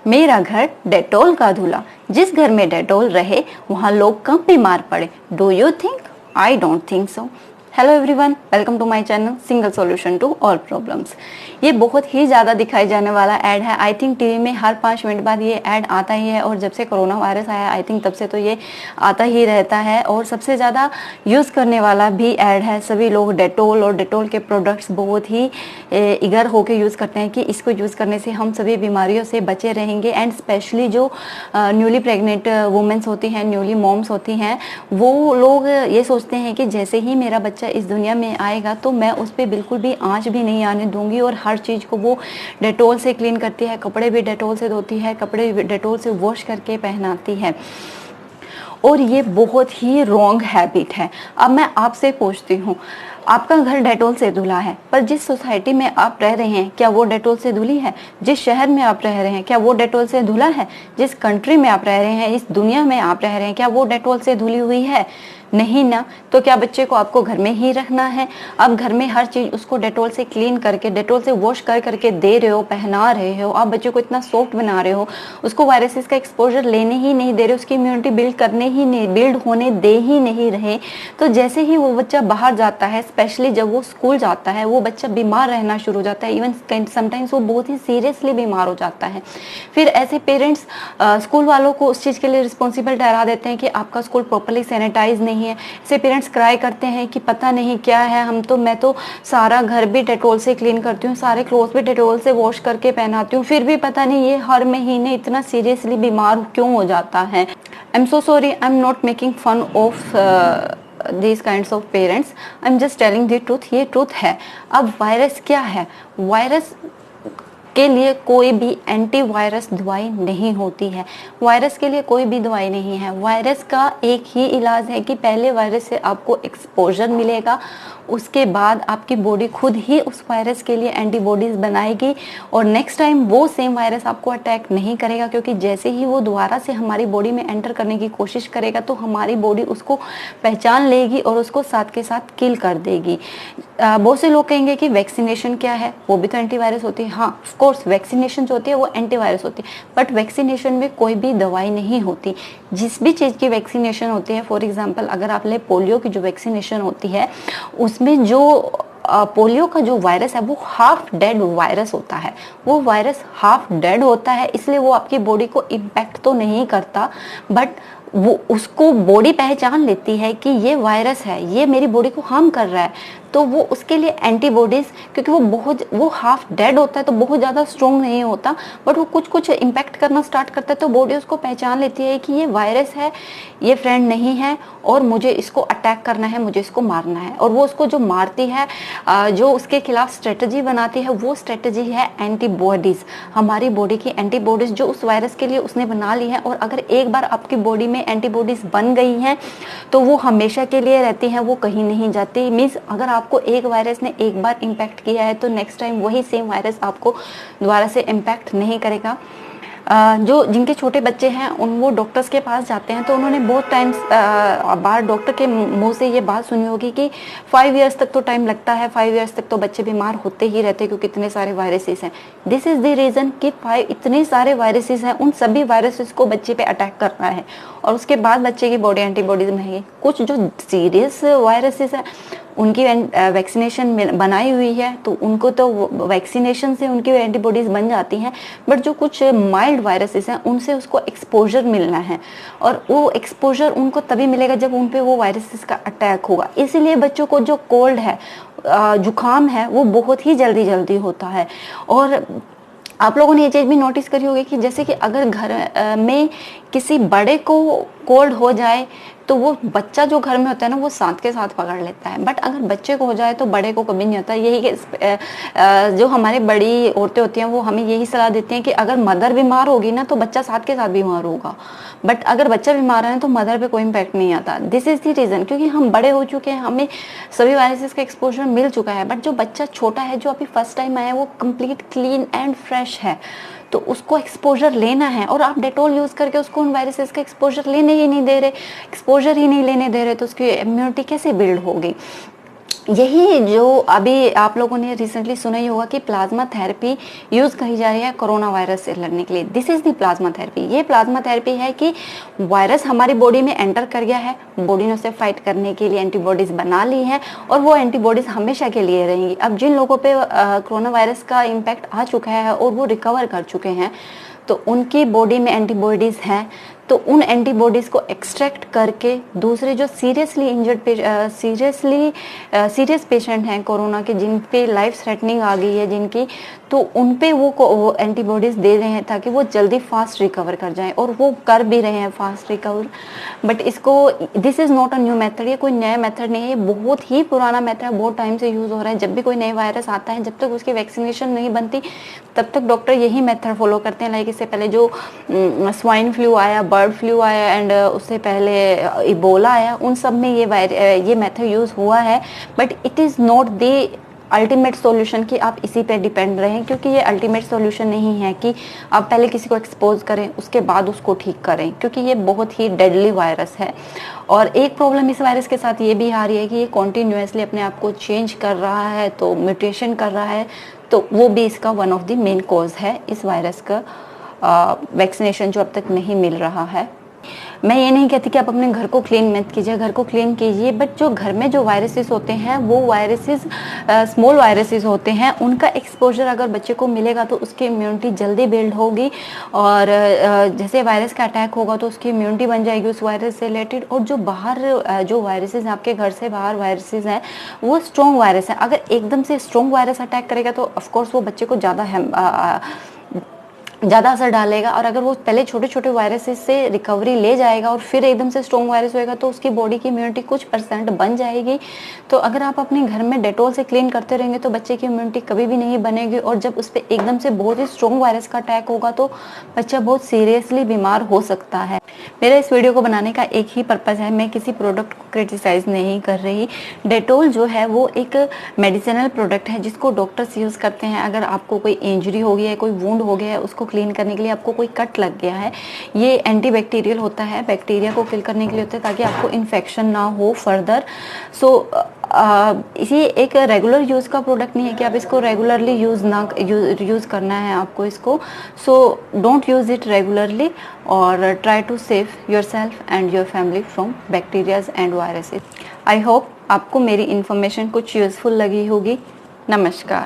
मेरा घर डेटोल का धूला। जिस घर में डेटोल रहे वहाँ लोग कम बीमार पड़े। Do you think? I don't think so. Hello everyone, welcome to my channel single solution to all problems. ये बहुत ही ज़्यादा दिखाई जाने वाला ऐड है। आई थिंक टीवी में हर 5 मिनट बाद ये ऐड आता ही है, और जब से कोरोना वायरस आया आई थिंक तब से तो ये आता ही रहता है, और सबसे ज़्यादा यूज़ करने वाला भी ऐड है। सभी लोग डेटोल और डेटोल के प्रोडक्ट्स बहुत ही ईगर होकर यूज़ करते हैं कि इसको यूज़ करने से हम सभी बीमारियों से बचे रहेंगे। एंड स्पेशली जो न्यूली प्रेग्नेंट वुमेंस होती हैं, न्यूली मॉम्स होती हैं, वो लोग ये सोचते हैं कि जैसे ही मेरा बच्चा इस दुनिया में आएगा तो मैं उस पर बिल्कुल भी आंच भी नहीं आने दूंगी, और हर चीज़ को वो डेटोल से क्लीन करती है, कपड़े भी डेटोल से धोती है, कपड़े भी डेटोल से वॉश करके पहनाती है। और ये बहुत ही रॉन्ग हैबिट है। अब मैं आपसे पूछती हूँ, आपका घर डेटोल से धुला है, पर जिस सोसाइटी में आप रह रहे हैं क्या वो डेटोल से धुली है? जिस शहर में आप रह रहे हैं क्या वो डेटोल से धुला है? जिस कंट्री में आप रह रहे हैं, इस दुनिया में आप रह रहे हैं, क्या वो डेटोल से धुली हुई है? नहीं ना। तो क्या बच्चे को आपको घर में ही रखना है? आप घर में हर चीज़ उसको डेटोल से क्लीन करके, डेटोल से वॉश कर करके दे रहे हो, पहना रहे हो, आप बच्चे को इतना सॉफ्ट बना रहे हो, उसको वायरसेस का एक्सपोजर लेने ही नहीं दे रहे, उसकी इम्यूनिटी बिल्ड होने दे ही नहीं रहे, तो जैसे ही वो बच्चा बाहर जाता है, स्पेशली जब वो स्कूल जाता है, वो बच्चा बीमार रहना शुरू हो जाता है। इवन समटाइम्स वो बहुत ही सीरियसली बीमार हो जाता है। फिर ऐसे पेरेंट्स स्कूल वालों को उस चीज़ के लिए रिस्पॉन्सिबल ठहरा देते हैं कि आपका स्कूल प्रॉपरली सैनिटाइज नहीं है। ऐसे पेरेंट्स क्राई करते हैं कि पता नहीं क्या है, मैं तो सारा घर भी डेटोल से क्लीन करती हूँ, सारे क्लोथ भी डेटोल से वॉश करके पहनाती हूँ, फिर भी पता नहीं ये हर महीने इतना सीरियसली बीमार क्यों हो जाता है। I am so sorry, I am not making fun of these kinds of parents, I'm just telling the truth। ये ट्रूथ है। अब वायरस क्या है? वायरस के लिए कोई भी एंटीवायरस दवाई नहीं होती है। वायरस के लिए कोई भी दवाई नहीं है। वायरस का एक ही इलाज है कि पहले वायरस से आपको एक्सपोजर मिलेगा, उसके बाद आपकी बॉडी खुद ही उस वायरस के लिए एंटीबॉडीज बनाएगी, और नेक्स्ट टाइम वो सेम वायरस आपको अटैक नहीं करेगा, क्योंकि जैसे ही वो दोबारा से हमारी बॉडी में एंटर करने की कोशिश करेगा तो हमारी बॉडी उसको पहचान लेगी और उसको साथ के साथ किल कर देगी। बहुत से लोग कहेंगे कि वैक्सीनेशन क्या है, वो भी तो एंटीवायरस होती है। हाँ, ऑफ कोर्स वैक्सीनेशन जो होती है वो एंटीवायरस होती है, बट वैक्सीनेशन में कोई भी दवाई नहीं होती। जिस भी चीज़ की वैक्सीनेशन होती है, फॉर एग्जांपल अगर आप ले पोलियो की जो वैक्सीनेशन होती है, उसमें जो पोलियो का जो वायरस है वो हाफ डेड वायरस होता है। वो वायरस हाफ डेड होता है, इसलिए वो आपकी बॉडी को इम्पैक्ट तो नहीं करता, बट वो उसको बॉडी पहचान लेती है कि ये वायरस है, ये मेरी बॉडी को हार्म कर रहा है, तो वो उसके लिए एंटीबॉडीज, क्योंकि वो हाफ डेड होता है तो बहुत ज़्यादा स्ट्रॉन्ग नहीं होता, बट वो कुछ कुछ इम्पैक्ट करना स्टार्ट करता है, तो बॉडी उसको पहचान लेती है कि ये वायरस है, ये फ्रेंड नहीं है, और मुझे इसको अटैक करना है, मुझे इसको मारना है। और वो उसको जो मारती है, जो उसके खिलाफ स्ट्रेटजी बनाती है, वो स्ट्रेटजी है एंटीबॉडीज। हमारी बॉडी की एंटीबॉडीज जो उस वायरस के लिए उसने बना ली है, और अगर एक बार आपकी बॉडी में एंटीबॉडीज बन गई हैं तो वो हमेशा के लिए रहती हैं, वो कहीं नहीं जाती। मीन्स अगर आपको एक वायरस ने एक बार इम्पैक्ट किया है तो नेक्स्ट टाइम वही सेम वायरस आपको दोबारा से इम्पैक्ट नहीं करेगा। जो जिनके छोटे बच्चे हैं वो डॉक्टर्स के पास जाते हैं, तो उन्होंने बहुत टाइम्स बार डॉक्टर के मुंह से ये बात सुनी होगी कि 5 इयर्स तक तो टाइम लगता है, 5 इयर्स तक तो बच्चे बीमार होते ही रहते हैं, क्योंकि इतने सारे वायरसेस हैं। दिस इज़ द रीज़न कि इतने सारे वायरसेस हैं, उन सभी वायरसेस को बच्चे पे अटैक करना है, और उसके बाद बच्चे की बॉडी एंटीबॉडीज में कुछ जो सीरियस वायरसेस हैं उनकी वैक्सीनेशन बनाई हुई है, तो उनको तो वैक्सीनेशन से उनकी एंटीबॉडीज बन जाती हैं, बट जो कुछ माइल्ड वायरसेस हैं उनसे उसको एक्सपोजर मिलना है, और वो एक्सपोजर उनको तभी मिलेगा जब उन पे वो वायरसेस का अटैक होगा। इसीलिए बच्चों को जो कोल्ड है, जुकाम है, वो बहुत ही जल्दी होता है। और आप लोगों ने ये चीज़ भी नोटिस करी होगी कि जैसे कि अगर घर में किसी बड़े को कोल्ड हो जाए तो वो बच्चा जो घर में होता है ना, वो साथ के साथ पकड़ लेता है, बट अगर बच्चे को हो जाए तो बड़े को कभी नहीं होता। यही जो हमारे बड़ी औरतें होती हैं वो हमें यही सलाह देती हैं कि अगर मदर बीमार होगी ना तो बच्चा साथ के साथ बीमार होगा, बट अगर बच्चा बीमार है तो मदर पे कोई इम्पैक्ट नहीं आता। दिस इज द रीज़न, क्योंकि हम बड़े हो चुके हैं, हमें सभी वायरसेस का एक्सपोजर मिल चुका है, बट जो बच्चा छोटा है, जो अभी फर्स्ट टाइम आया है, वो कंप्लीट क्लीन एंड फ्रेश है, तो उसको एक्सपोजर लेना है, और आप डेटोल यूज़ करके उसको उन वायरसेस का एक्सपोजर ही नहीं लेने दे रहे, तो उसकी इम्यूनिटी कैसे बिल्ड होगी? यही जो अभी आप लोगों ने रिसेंटली सुना ही होगा कि प्लाज्मा थेरेपी यूज़ करी जा रही है कोरोना वायरस से लड़ने के लिए। This is the plasma therapy. ये प्लाज्मा थेरेपी है कि वायरस हमारी बॉडी में एंटर कर गया है, बॉडी ने उसे फाइट करने के लिए एंटीबॉडीज़ बना ली है और वो एंटीबॉडीज़ हमेशा के लिए रहेंगी। अब जिन लोगों पे कोरोना वायरस का इम्पैक्ट आ चुका है और वो रिकवर कर चुके हैं, तो उनकी बॉडी में एंटीबॉडीज़ हैं, तो उन एंटीबॉडीज़ को एक्सट्रैक्ट करके दूसरे जो सीरियसली इंजर्ड सीरियस पेशेंट हैं कोरोना के, जिन पे लाइफ थ्रेटनिंग आ गई है जिनकी, तो उन पे वो एंटीबॉडीज़ दे रहे हैं ताकि वो जल्दी फास्ट रिकवर कर जाएं, और वो कर भी रहे हैं फास्ट रिकवर। बट इसको this is not a new method, ये कोई नया मेथड नहीं है, ये बहुत ही पुराना मेथड है, बहुत टाइम से यूज़ हो रहा है। जब भी कोई नया वायरस आता है, जब तक उसकी वैक्सीनेशन नहीं बनती तब तक डॉक्टर यही मेथड फॉलो करते हैं। लाइक इससे पहले जो स्वाइन फ्लू आया, बर्ड फ्लू आया, एंड उससे पहले इबोला आया, उन सब में ये मेथड यूज़ हुआ है। But it is not the ultimate solution कि आप इसी पे डिपेंड रहें, क्योंकि ये अल्टीमेट सॉल्यूशन नहीं है कि आप पहले किसी को एक्सपोज करें उसके बाद उसको ठीक करें, क्योंकि ये बहुत ही डेडली वायरस है। और एक प्रॉब्लम इस वायरस के साथ ये भी आ रही है कि ये कॉन्टीन्यूसली अपने आप को चेंज कर रहा है, तो म्यूटेशन कर रहा है, तो वो भी इसका one of the main cause है इस वायरस का, वैक्सीनेशन जो अब तक नहीं मिल रहा है। मैं ये नहीं कहती कि आप अपने घर को क्लीन मत कीजिए, घर को क्लीन कीजिए, बट जो घर में जो वायरसेस होते हैं वो वायरसेस स्मॉल वायरसेस होते हैं, उनका एक्सपोजर अगर बच्चे को मिलेगा तो उसकी इम्यूनिटी जल्दी बिल्ड होगी, और जैसे वायरस का अटैक होगा तो उसकी इम्यूनिटी बन जाएगी उस वायरस से रिलेटेड। और जो बाहर जो वायरसेस आपके घर से बाहर वायरसेस हैं वो स्ट्रॉन्ग वायरस है, अगर एकदम से स्ट्रॉन्ग वायरस अटैक करेगा तो ऑफकोर्स वो बच्चे को ज़्यादा असर डालेगा, और अगर वो पहले छोटे छोटे वायरसेस से रिकवरी ले जाएगा और फिर एकदम से स्ट्रॉन्ग वायरस होएगा तो उसकी बॉडी की इम्यूनिटी कुछ % बन जाएगी। तो अगर आप अपने घर में डेटॉल से क्लीन करते रहेंगे तो बच्चे की इम्यूनिटी कभी भी नहीं बनेगी, और जब उस पर एकदम से बहुत ही स्ट्रॉन्ग वायरस का अटैक होगा तो बच्चा बहुत सीरियसली बीमार हो सकता है। मेरा इस वीडियो को बनाने का एक ही पर्पज़ है, मैं किसी प्रोडक्ट को क्रिटिसाइज नहीं कर रही। डेटॉल जो है वो एक मेडिसिनल प्रोडक्ट है जिसको डॉक्टर्स यूज़ करते हैं। अगर आपको कोई इंजरी हो गई है, कोई वुंड हो गया है, उसको क्लीन करने के लिए, आपको कोई कट लग गया है, ये एंटीबैक्टीरियल होता है, बैक्टीरिया को किल करने के लिए होता है ताकि आपको इन्फेक्शन ना हो फर्दर। सो इसी एक रेगुलर यूज़ का प्रोडक्ट नहीं है कि आप इसको रेगुलरली यूज़ करना है आपको इसको। So don't use it regularly, और try to save your self and your family from bacterias and viruses. I hope आपको मेरी इन्फॉर्मेशन कुछ यूज़फुल लगी होगी। नमस्कार।